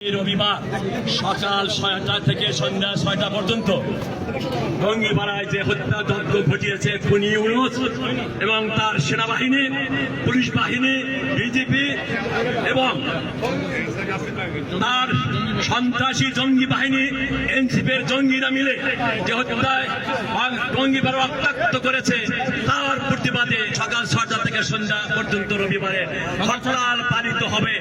রবিবার সকাল ৬টা থেকে সন্ধ্যা ৬টা পর্যন্ত টঙ্গীপাড়ায় যে হত্যাযজ্ঞ ঘটিয়েছে খুনি ইউনূস এবং তার সেনাবাহিনী, পুলিশ বাহিনী, বিজেপি এবং তার সন্ত্রাসী জঙ্গি বাহিনী, এনসিপির জঙ্গিরা মিলে যে হত্যায় টঙ্গীপাড়া রক্তাক্ত করেছে, তার প্রতিবাদে সকাল ৬টা থেকে সন্ধ্যা পর্যন্ত রবিবারে হরতাল পালিত হবে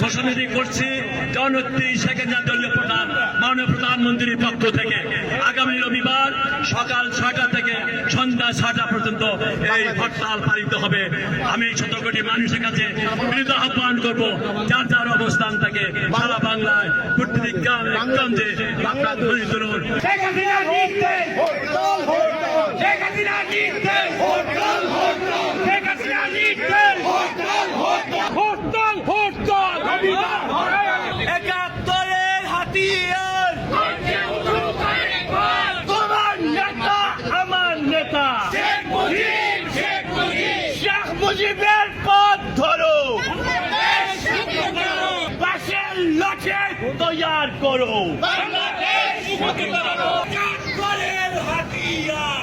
ঘোষণা করছি জননেত্রী শেখ হাসিনা দলীয় প্রধান মাননীয় প্রধানমন্ত্রীর পক্ষ থেকে। আগামী রবিবার সকাল ৬টা থেকে সন্ধ্যা ৬টা পর্যন্ত এই হরতাল পালিত হবে। আমি ১৭ কোটি মানুষের কাছে বিনীত আহ্বান করবো, যার যার অবস্থান থেকে সারা বাংলায় প্রত্যেক গ্রামে আপনারা ধ্বনি তুলুন। একাত্তরের হাতিয়ার তোমার নেতা আমার নেতা শেখ মুজিবের পথ ধরো, পাশের লক্ষ্যে তৈয়ার করো। একাত্তরের হাতিয়ার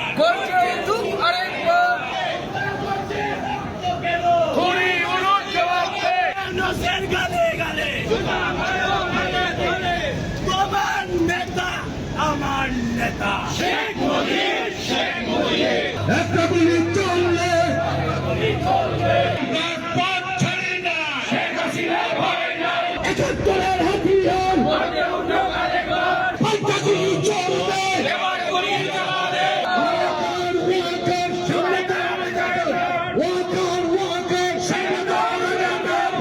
গালে গালে তোমার নেতা আমার নেতা শেখ মুজিব, শেখ মুজিব। একটা গুলি চললে পথ ছাড়ে না, শেখ হাসিনা ভয় নাই। ৭১-এর হাতিয়ার পাল্টা গুলি চলবে, এবার গুলি চালাবে। ওয়াকার সামনে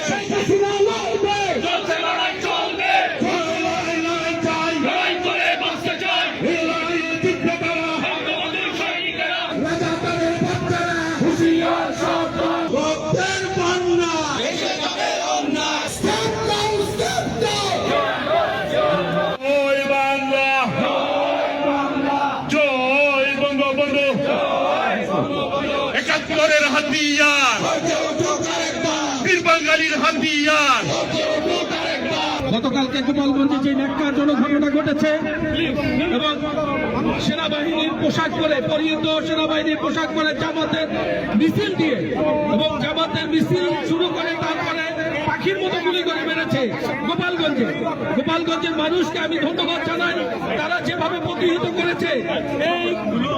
শেখ হাসিনা লড়বে, চলছে লড়াই চলবে, লড়াই চাই, লড়াই করে বাঁচতে চাই। এই লড়াই জিতবে তারা, বঙ্গবন্ধুর সৈনিকেরা রাজাকারের বাচ্চারা হুঁশিয়ার সাবধান, রক্তের বন্যা এসে যাবে Anya. Step down, step down! জয় বাংলা, জয় বঙ্গবন্ধু। ৭১-এর হাতিয়ার, বীর বাঙালির হাতিয়ার। গতকালকে গোপালগঞ্জে যে ন্যাক্কারজনক ঘটনা ঘটেছে এবং সেনাবাহিনীর পোশাক পরে, পরিহিত সেনাবাহিনীর পোশাক পরে জামাতের মিছিল দিয়ে এবং জামাতের মিছিল শুরু করে তারপরে পাখির মতো গুলি করে মেরেছে গোপালগঞ্জের মানুষকে আমি ধন্যবাদ জানাই। তারা যেভাবে প্রতিহত করেছে এই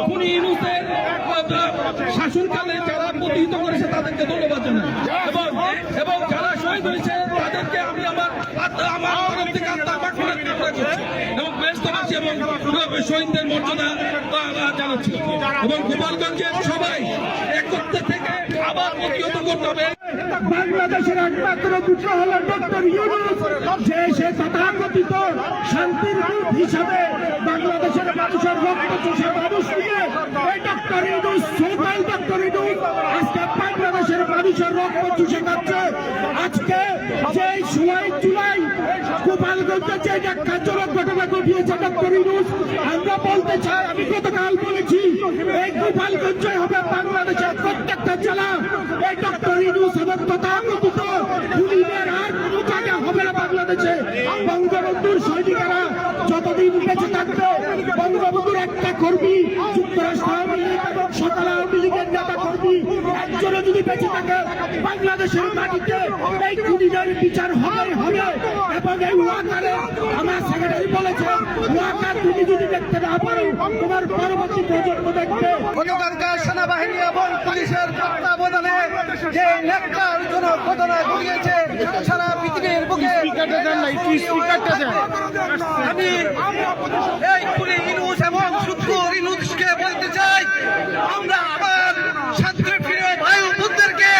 খুনি ইউনূসের শাসনকালে যারা প্রতিহত করেছে তাদেরকে ধন্যবাদ জানাই এবং যারা শহীদ হয়েছে তাদেরকে আমি আমার তরফ থেকে আত্মার মাগফিরাত কামনা করছি এবং দেশবাসী এবং শহীদদের মর্যাদা জানাচ্ছি এবং গোপালগঞ্জের সবাই একত্রে থেকে আবার প্রতিহত করতে হবে। বাংলাদেশের একমাত্র পুত্র হল ডক্টর ইউনূস, যে সে তথাকথিত শান্তির দূত হিসাবে বাংলাদেশের মানুষের রক্ত চোষা মানুষ নিয়ে এই doctor Yunus, social doctor Yunus আজকে বাংলাদেশের মানুষের রক্ত চুষে খাচ্ছে। আজকে যে 16 জুলাই গোপালগঞ্জে যে ন্যাক্কারজনক ঘটনা ঘটিয়েছে ডক্টর ইউনূস, আমরা বলতে চাই, আমি গতকাল বলেছি, এই গোপালগঞ্জে হবে বাংলাদেশের প্রত্যেকটা জেলা এই ডক্টর ইউনূস এবং তথাকথিত খুনিদের আর কোনো জায়গা হবে না বাংলাদেশে। বঙ্গবন্ধুর সৈনিকেরা যতদিন বেঁচে থাকবে, বঙ্গবন্ধুর একটা কর্মী, যুক্তরাষ্ট্র আওয়ামী লীগ এবং সকাল আওয়ামী লীগের নেতা কর্মী একজনও যদি বেঁচে থাকে, বাংলাদেশের মাটিতে এই খুনিদের বিচার হবে হবে। এবং এই ওয়াকারে আমার সেক্রেটারি বলেছে, ওয়াকার তুমি যদি দেখতে না পারো, তোমার পরবর্তী প্রজন্ম দেখবে। গতকালকার সেনাবাহিনী এবং পুলিশের তত্ত্বাবধানে যে ন্যাক্কারজনক ঘটনা ঘটিয়েছে সারা পৃথিবীর বুকে, আমি এই খুনি ইউনূস এবং শুদ্ধ ইউনূসকে বলতে চাই, আমরা আবার শান্তিপ্রিয় ভাই ও বোনদেরকে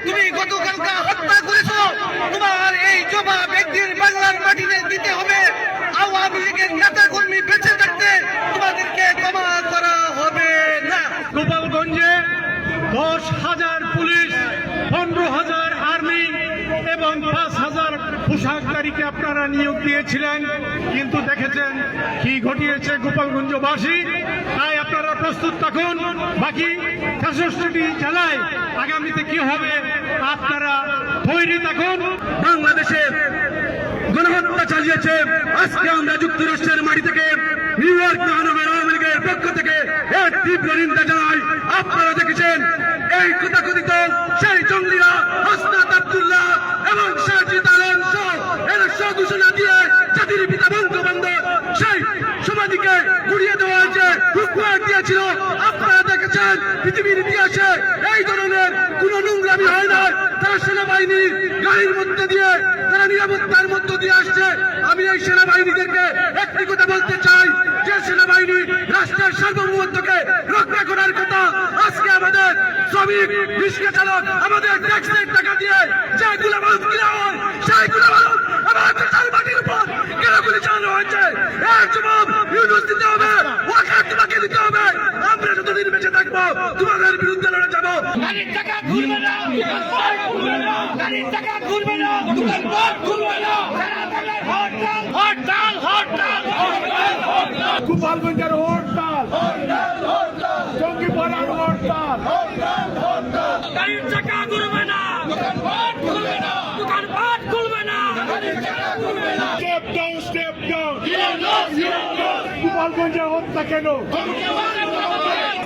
তুমি গতকালকা হত্যা করেছ, তোমার এই জবাব একদিন বাংলার মাটিতে দিতে হবে। আওয়ামী লীগের নেতা কর্মী বেঁচে থাকতে তোমাদেরকে ক্ষমা করা হবে না। গোপালগঞ্জে 10,000 পুলিশ, 15,000 আর্মি এবং 5,000 পোশাককারীকে আপনারা নিয়োগ দিয়েছিলেন, কিন্তু দেখেছেন কি ঘটিয়েছে গোপালগঞ্জবাসী। তাই আপনারা প্রস্তুত থাকুন, বাকি ৬৬টি জেলায় আগামীতে কি হবে আপনারা তৈরি থাকুন। বাংলাদেশের গণহত্যা চালিয়েছে। আজকে আমরা যুক্তরাষ্ট্রের মাটি থেকে নিউ ইয়র্ক মহানগর আওয়ামী লীগের পক্ষ থেকে এর তীব্র নিন্দা জানাই। আপনারা দেখেছেন এই তথাকথিত সেই জঙ্গলিরা হাসনাত আব্দুল্লাহ এবং সাজিদ আলম সহ এর সদূষণা দিয়ে জাতির পিতা বঙ্গবন্ধু সেই সমাধিকে গুড়িয়ে দেওয়া হয়েছে, উপহার দিয়েছিল। আপনারা দেখেছেন পৃথিবীর ইতিহাসে এই ধরনের কোন নোংরামি হয় না। তারা সেনাবাহিনীর গাড়ির মধ্যে দিয়ে তারা নিরাপত্তার মধ্য দিয়ে আসছে। আমি এই সেনাবাহিনীদেরকে একটি কথা বলতে চাই, যে সেনাবাহিনী রাষ্ট্রের সার্বভৌমত্বকে রক্ষা করার কথা, আজকে আমাদের শ্রমিক রিক্সা চালক আমাদের ট্যাক্সের টাকা দিয়ে যে গুলাবারুদ কিনা হয়, সেই গুলাবারুদ আমার দেশের মাটির উপর কেন গুলি চালানো হয়েছে? এর জবাব ইউনুস দিতে হবে, ওয়াকার তোমাকে দিতে হবে। আমরা যতদিন বেঁচে থাকবো তোমাদের বিরুদ্ধে লড়ে যাবো। গাড়ির টাকা ঘুরবে না, দোকানপাট ঘুরবে না, গাড়ির টাকা ঘুরবে না, দোকানপাট ঘুরবে না। সারা বাংলায় হরতাল, হরতাল, হরতাল, হরতাল, হরতাল। গোপালগঞ্জের হরতাল, জঙ্গিপাড়ার হরতাল, গাড়ির টাকা ঘুরবে না, দোকানপাট ঘুরবে না, দোকানপাট ঘুরবে না, গাড়ির টাকা ঘুরবে না। Step down, step down. Yunus, Yunus. গোপালগঞ্জের হত্যা কেন?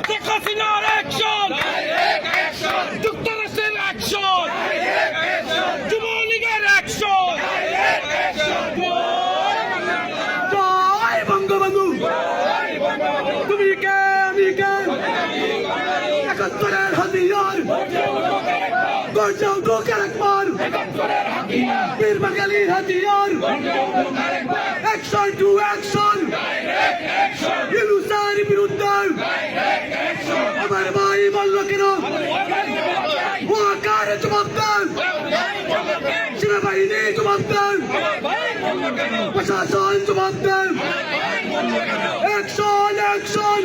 শেখ হাসিনার অ্যাকশন, যুক্তরাষ্ট্রের অ্যাকশন, যুবলীগের অ্যাকশন। জয় বঙ্গবন্ধু। তুমি কে, আমি কে? একাত্তরের হাতিয়ার, গর্জাও ঢোকের একবার, বীর বাঙালির হাতিয়ার। অ্যাকশন টু অ্যাকশন, ইউনুসের বিরুদ্ধে আমার ভাই বলল কেন? ওয়াকার জবাব দেন, সেনাবাহিনী জবাব দেন, প্রশাসন জবাব দেন। Action, action.